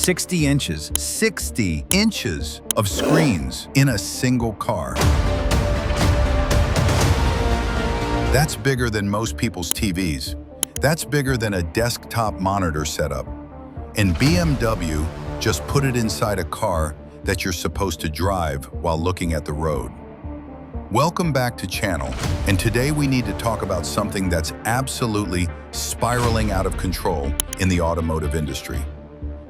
60 inches. 60 inches of screens in a single car. That's bigger than most people's TVs. That's bigger than a desktop monitor setup. And BMW just put it inside a car that you're supposed to drive while looking at the road. Welcome back to channel, and today we need to talk about something that's absolutely spiraling out of control in the automotive industry.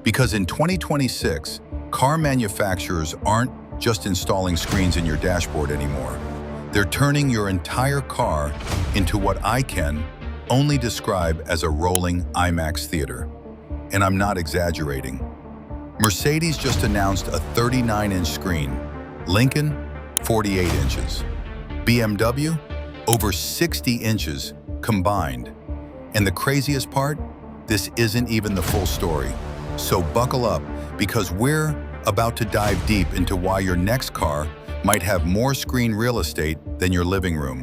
Because in 2026, car manufacturers aren't just installing screens in your dashboard anymore. They're turning your entire car into what I can only describe as a rolling IMAX theater. And I'm not exaggerating. Mercedes just announced a 39-inch screen, Lincoln 48 inches, BMW over 60 inches combined. And the craziest part, this isn't even the full story. So buckle up, because we're about to dive deep into why your next car might have more screen real estate than your living room,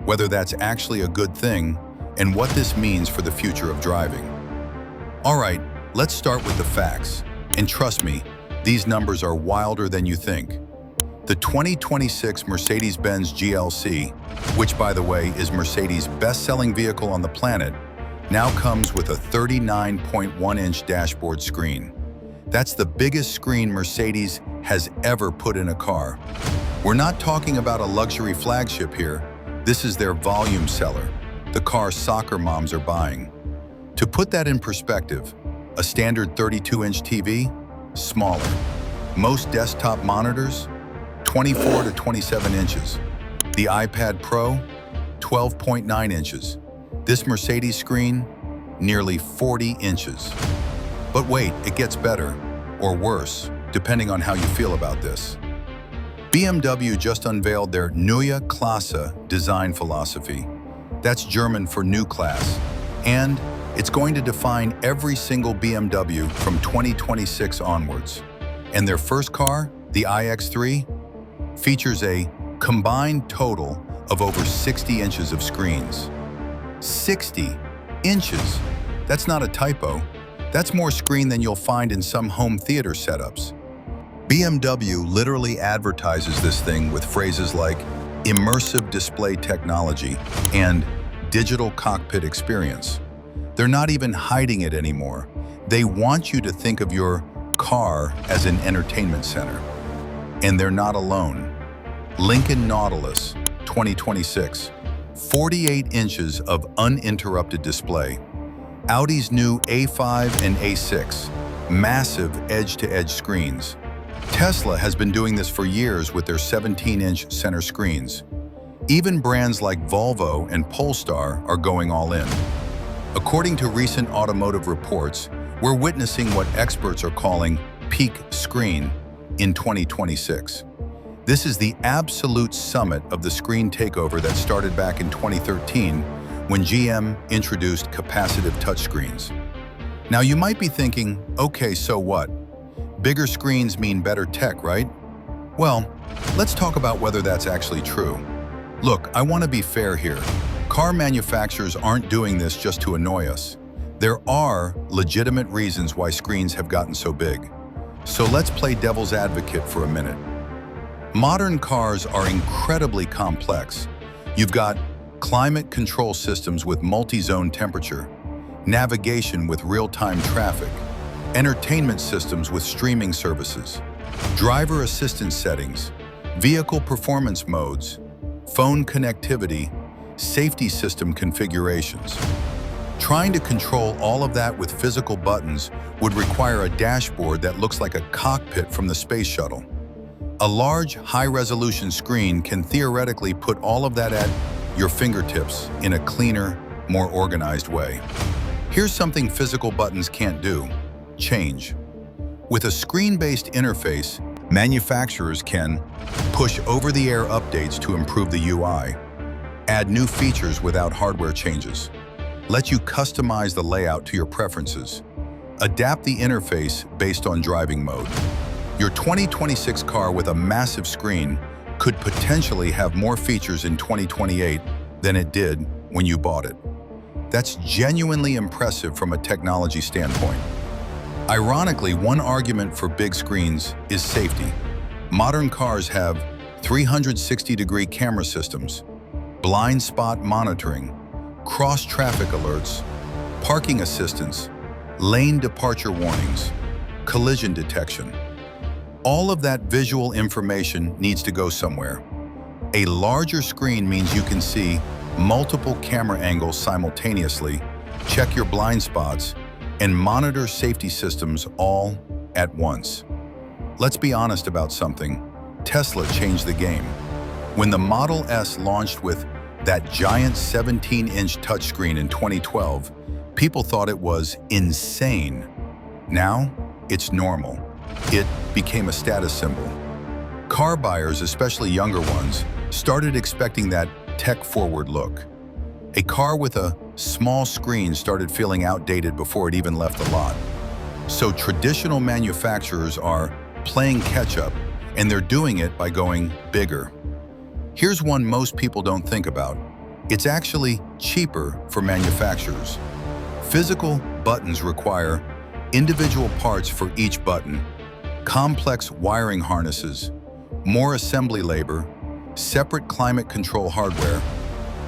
whether that's actually a good thing, and what this means for the future of driving. All right, let's start with the facts. And trust me, these numbers are wilder than you think. The 2026 Mercedes-Benz GLC, which by the way is Mercedes' best-selling vehicle on the planet, now comes with a 39.1-inch dashboard screen. That's the biggest screen Mercedes has ever put in a car. We're not talking about a luxury flagship here. This is their volume seller, the car soccer moms are buying. To put that in perspective, a standard 32-inch TV, smaller. Most desktop monitors, 24 to 27 inches. The iPad Pro, 12.9 inches. This Mercedes screen, nearly 40 inches. But wait, it gets better, or worse, depending on how you feel about this. BMW just unveiled their Neue Klasse design philosophy. That's German for new class. And it's going to define every single BMW from 2026 onwards. And their first car, the iX3, features a combined total of over 60 inches of screens. 60 inches. That's not a typo. That's more screen than you'll find in some home theater setups. BMW literally advertises this thing with phrases like immersive display technology and digital cockpit experience. They're not even hiding it anymore. They want you to think of your car as an entertainment center. And they're not alone. Lincoln Nautilus 2026, 48 inches of uninterrupted display. Audi's new A5 and A6, massive edge-to-edge screens. Tesla has been doing this for years with their 17-inch center screens. Even brands like Volvo and Polestar are going all in. According to recent automotive reports, we're witnessing what experts are calling peak screen in 2026. This is the absolute summit of the screen takeover that started back in 2013 when GM introduced capacitive touchscreens. Now you might be thinking, okay, so what? Bigger screens mean better tech, right? Well, let's talk about whether that's actually true. Look, I want to be fair here. Car manufacturers aren't doing this just to annoy us. There are legitimate reasons why screens have gotten so big. So let's play devil's advocate for a minute. Modern cars are incredibly complex. You've got climate control systems with multi-zone temperature, navigation with real-time traffic, entertainment systems with streaming services, driver assistance settings, vehicle performance modes, phone connectivity, safety system configurations. Trying to control all of that with physical buttons would require a dashboard that looks like a cockpit from the space shuttle. A large, high-resolution screen can theoretically put all of that at your fingertips in a cleaner, more organized way. Here's something physical buttons can't do: change. With a screen-based interface, manufacturers can push over-the-air updates to improve the UI, add new features without hardware changes, let you customize the layout to your preferences, adapt the interface based on driving mode. Your 2026 car with a massive screen could potentially have more features in 2028 than it did when you bought it. That's genuinely impressive from a technology standpoint. Ironically, one argument for big screens is safety. Modern cars have 360-degree camera systems, blind spot monitoring, cross-traffic alerts, parking assistance, lane departure warnings, collision detection. All of that visual information needs to go somewhere. A larger screen means you can see multiple camera angles simultaneously, check your blind spots, and monitor safety systems all at once. Let's be honest about something. Tesla changed the game. When the Model S launched with that giant 17-inch touchscreen in 2012, people thought it was insane. Now, it's normal. It became a status symbol. Car buyers, especially younger ones, started expecting that tech-forward look. A car with a small screen started feeling outdated before it even left the lot. So traditional manufacturers are playing catch-up, and they're doing it by going bigger. Here's one most people don't think about. It's actually cheaper for manufacturers. Physical buttons require individual parts for each button, complex wiring harnesses, more assembly labor, separate climate control hardware,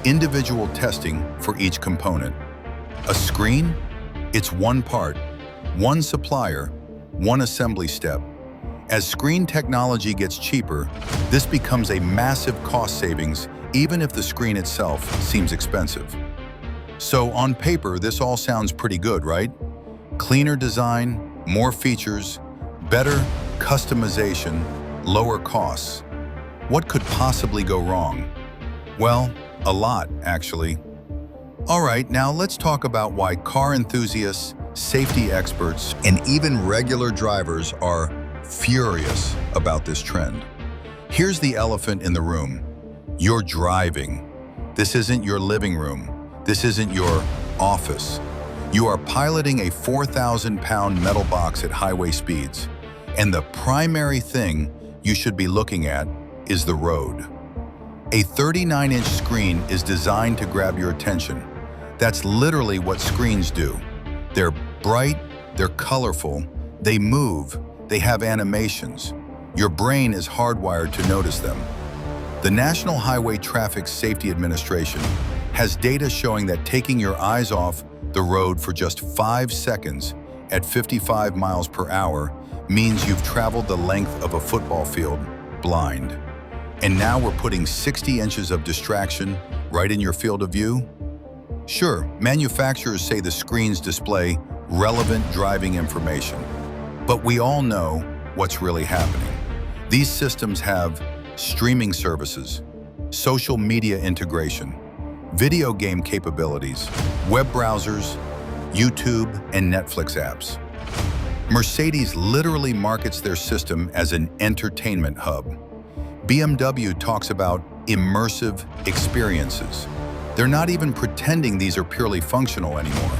individual testing for each component. A screen? It's one part, one supplier, one assembly step. As screen technology gets cheaper, this becomes a massive cost savings, even if the screen itself seems expensive. So on paper, this all sounds pretty good, right? Cleaner design, more features, better customization, lower costs. What could possibly go wrong? Well, a lot, actually. All right, now let's talk about why car enthusiasts, safety experts, and even regular drivers are furious about this trend. Here's the elephant in the room. You're driving. This isn't your living room. This isn't your office. You are piloting a 4,000-pound metal box at highway speeds. And the primary thing you should be looking at is the road. A 39-inch screen is designed to grab your attention. That's literally what screens do. They're bright, they're colorful, they move, they have animations. Your brain is hardwired to notice them. The National Highway Traffic Safety Administration has data showing that taking your eyes off the road for just 5 seconds at 55 miles per hour means you've traveled the length of a football field blind. And now we're putting 60 inches of distraction right in your field of view? Sure, manufacturers say the screens display relevant driving information, but we all know what's really happening. These systems have streaming services, social media integration, video game capabilities, web browsers, YouTube, and Netflix apps. Mercedes literally markets their system as an entertainment hub. BMW talks about immersive experiences. They're not even pretending these are purely functional anymore.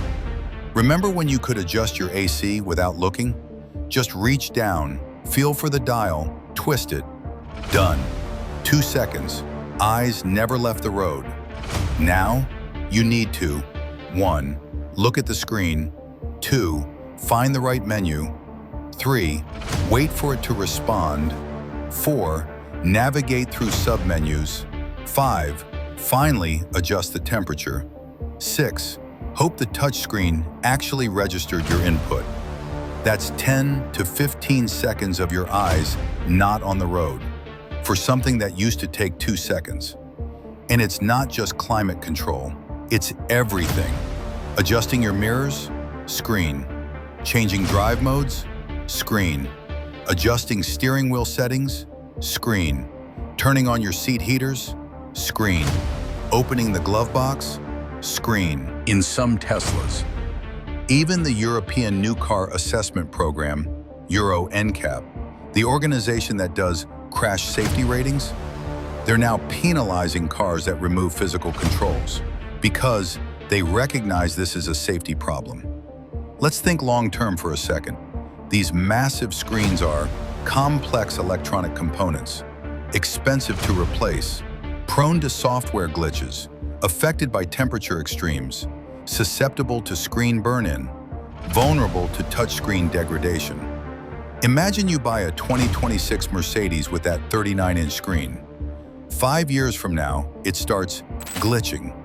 Remember when you could adjust your AC without looking? Just reach down, feel for the dial, twist it. Done. 2 seconds. Eyes never left the road. Now, you need to 1. Look at the screen. 2. Find the right menu. 3. Wait for it to respond. 4. Navigate through submenus. 5. Finally, adjust the temperature. 6. Hope the touchscreen actually registered your input. That's 10 to 15 seconds of your eyes not on the road for something that used to take 2 seconds. And it's not just climate control, it's everything. Adjusting your mirrors? Screen. Changing drive modes? Screen. Adjusting steering wheel settings? Screen. Turning on your seat heaters? Screen. Opening the glove box? Screen. In some Teslas. Even the European New Car Assessment Program, Euro NCAP, the organization that does crash safety ratings, they're now penalizing cars that remove physical controls because they recognize this is a safety problem. Let's think long-term for a second. These massive screens are complex electronic components, expensive to replace, prone to software glitches, affected by temperature extremes, susceptible to screen burn-in. vulnerable to touchscreen degradation. Imagine you buy a 2026 Mercedes with that 39-inch screen. 5 years from now, it starts glitching.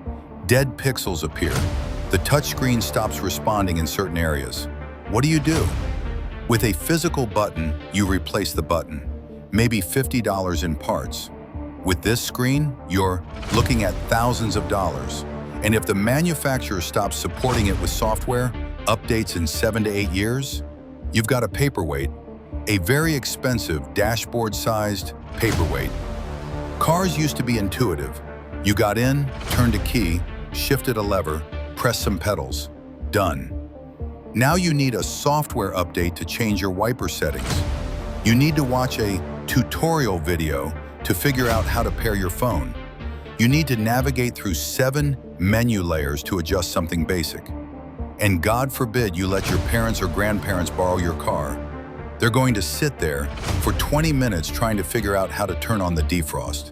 Dead pixels appear. The touchscreen stops responding in certain areas. What do? With a physical button, you replace the button, maybe $50 in parts. With this screen, you're looking at thousands of dollars. And if the manufacturer stops supporting it with software, updates in 7 to 8 years, you've got a paperweight, a very expensive dashboard-sized paperweight. Cars used to be intuitive. You got in, turned a key, shifted a lever, pressed some pedals. Done. Now you need a software update to change your wiper settings. You need to watch a tutorial video to figure out how to pair your phone. You need to navigate through 7 menu layers to adjust something basic. And God forbid you let your parents or grandparents borrow your car. They're going to sit there for 20 minutes trying to figure out how to turn on the defrost.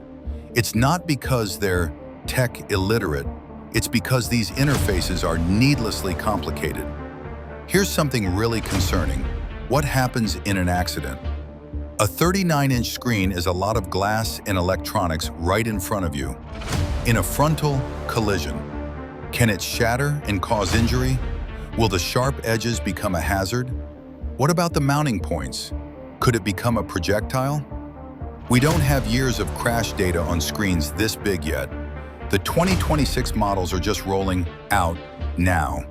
It's not because they're tech illiterate, it's because these interfaces are needlessly complicated. Here's something really concerning. What happens in an accident? A 39-inch screen is a lot of glass and electronics right in front of you. In a frontal collision, can it shatter and cause injury? Will the sharp edges become a hazard? What about the mounting points? Could it become a projectile? We don't have years of crash data on screens this big yet. The 2026 models are just rolling out now.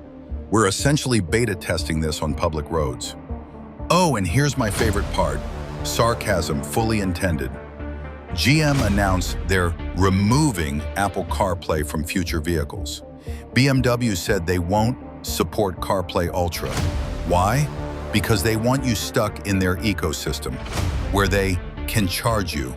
We're essentially beta testing this on public roads. Oh, and here's my favorite part. Sarcasm fully intended. GM announced they're removing Apple CarPlay from future vehicles. BMW said they won't support CarPlay Ultra. Why? Because they want you stuck in their ecosystem, where they can charge you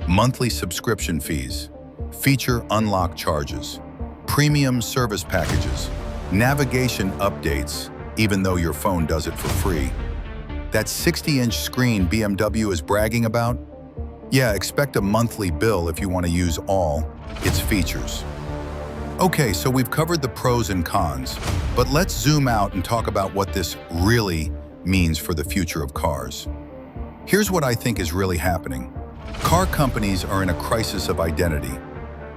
monthly subscription fees, feature unlock charges, premium service packages, navigation updates, even though your phone does it for free. That 60-inch screen BMW is bragging about? Yeah, expect a monthly bill if you want to use all its features. Okay, so we've covered the pros and cons, but let's zoom out and talk about what this really means for the future of cars. Here's what I think is really happening. Car companies are in a crisis of identity.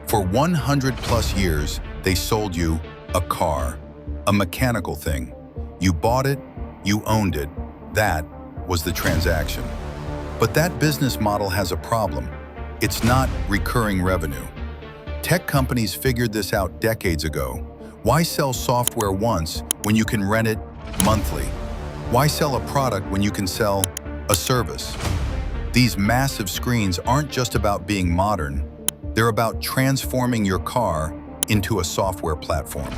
For 100+ years, they sold you a car, a mechanical thing. You bought it, you owned it. That was the transaction. But that business model has a problem. It's not recurring revenue. Tech companies figured this out decades ago. Why sell software once when you can rent it monthly? Why sell a product when you can sell a service? These massive screens aren't just about being modern. They're about transforming your car into a software platform.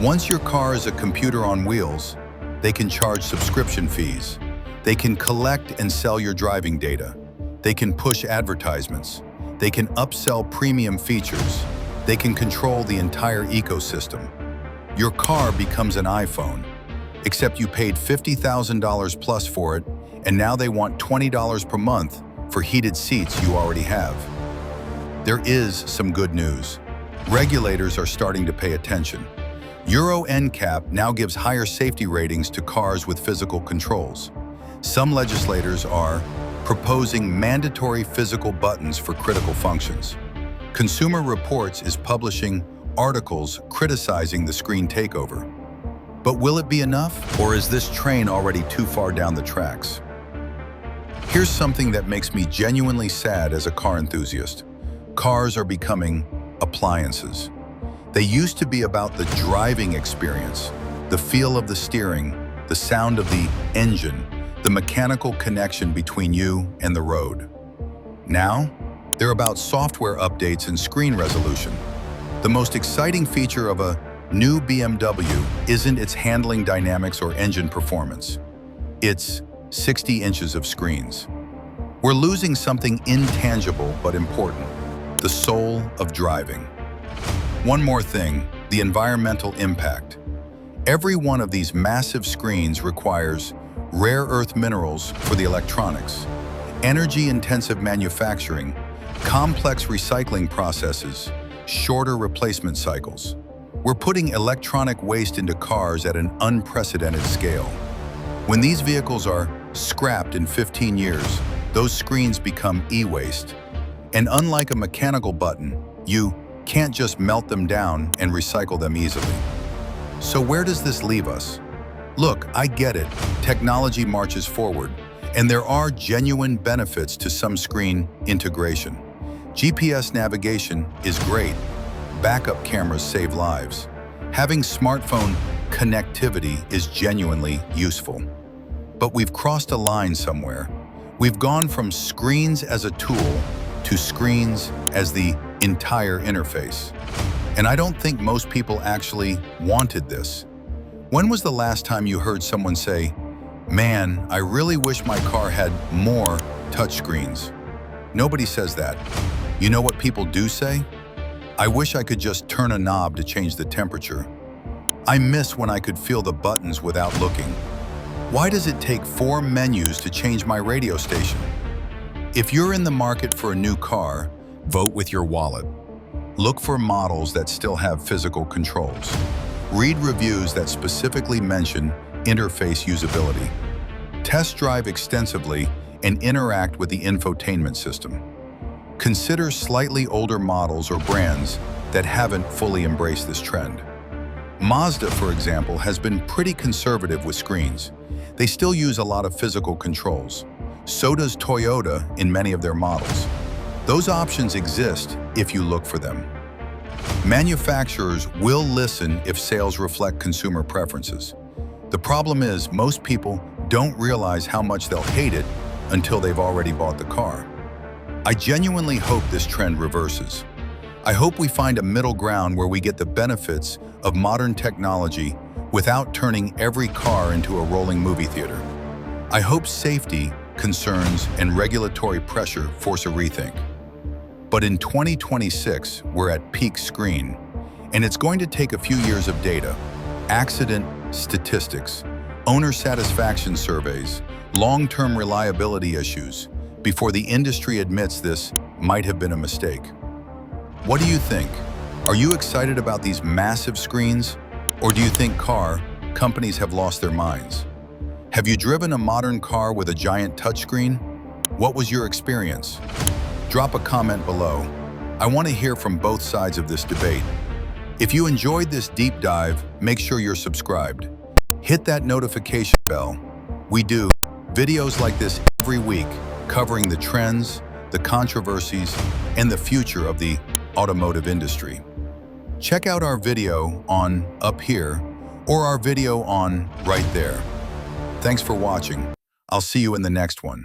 Once your car is a computer on wheels, they can charge subscription fees. They can collect and sell your driving data. They can push advertisements. They can upsell premium features. They can control the entire ecosystem. Your car becomes an iPhone, except you paid $50,000 plus for it, and now they want $20 per month for heated seats you already have. There is some good news. Regulators are starting to pay attention. Euro NCAP now gives higher safety ratings to cars with physical controls. Some legislators are proposing mandatory physical buttons for critical functions. Consumer Reports is publishing articles criticizing the screen takeover. But will it be enough, or is this train already too far down the tracks? Here's something that makes me genuinely sad as a car enthusiast. Cars are becoming appliances. They used to be about the driving experience, the feel of the steering, the sound of the engine, the mechanical connection between you and the road. Now, they're about software updates and screen resolution. The most exciting feature of a new BMW isn't its handling dynamics or engine performance. It's 60 inches of screens. We're losing something intangible but important, the soul of driving. One more thing, the environmental impact. Every one of these massive screens requires rare earth minerals for the electronics, energy-intensive manufacturing, complex recycling processes, shorter replacement cycles. We're putting electronic waste into cars at an unprecedented scale. When these vehicles are scrapped in 15 years, those screens become e-waste. And unlike a mechanical button, you can't just melt them down and recycle them easily. So where does this leave us? Look, I get it. Technology marches forward, and there are genuine benefits to some screen integration. GPS navigation is great. Backup cameras save lives. Having smartphone connectivity is genuinely useful. But we've crossed a line somewhere. We've gone from screens as a tool to screens as the entire interface. And I don't think most people actually wanted this. When was the last time you heard someone say, "Man, I really wish my car had more touchscreens"? Nobody says that. You know what people do say? "I wish I could just turn a knob to change the temperature." "I miss when I could feel the buttons without looking." "Why does it take 4 menus to change my radio station?" If you're in the market for a new car, vote with your wallet. Look for models that still have physical controls. Read reviews that specifically mention interface usability. Test drive extensively and interact with the infotainment system. Consider slightly older models or brands that haven't fully embraced this trend. Mazda, for example, has been pretty conservative with screens. They still use a lot of physical controls. So does Toyota in many of their models. Those options exist if you look for them. Manufacturers will listen if sales reflect consumer preferences. The problem is most people don't realize how much they'll hate it until they've already bought the car. I genuinely hope this trend reverses. I hope we find a middle ground where we get the benefits of modern technology without turning every car into a rolling movie theater. I hope safety, concerns, and regulatory pressure force a rethink. But in 2026, we're at peak screen, and it's going to take a few years of data, accident statistics, owner satisfaction surveys, long-term reliability issues, before the industry admits this might have been a mistake. What do you think? Are you excited about these massive screens? Or do you think car companies have lost their minds? Have you driven a modern car with a giant touchscreen? What was your experience? Drop a comment below. I want to hear from both sides of this debate. If you enjoyed this deep dive, make sure you're subscribed. Hit that notification bell. We do videos like this every week, covering the trends, the controversies, and the future of the automotive industry. Check out our video on up here or our video on right there. Thanks for watching. I'll see you in the next one.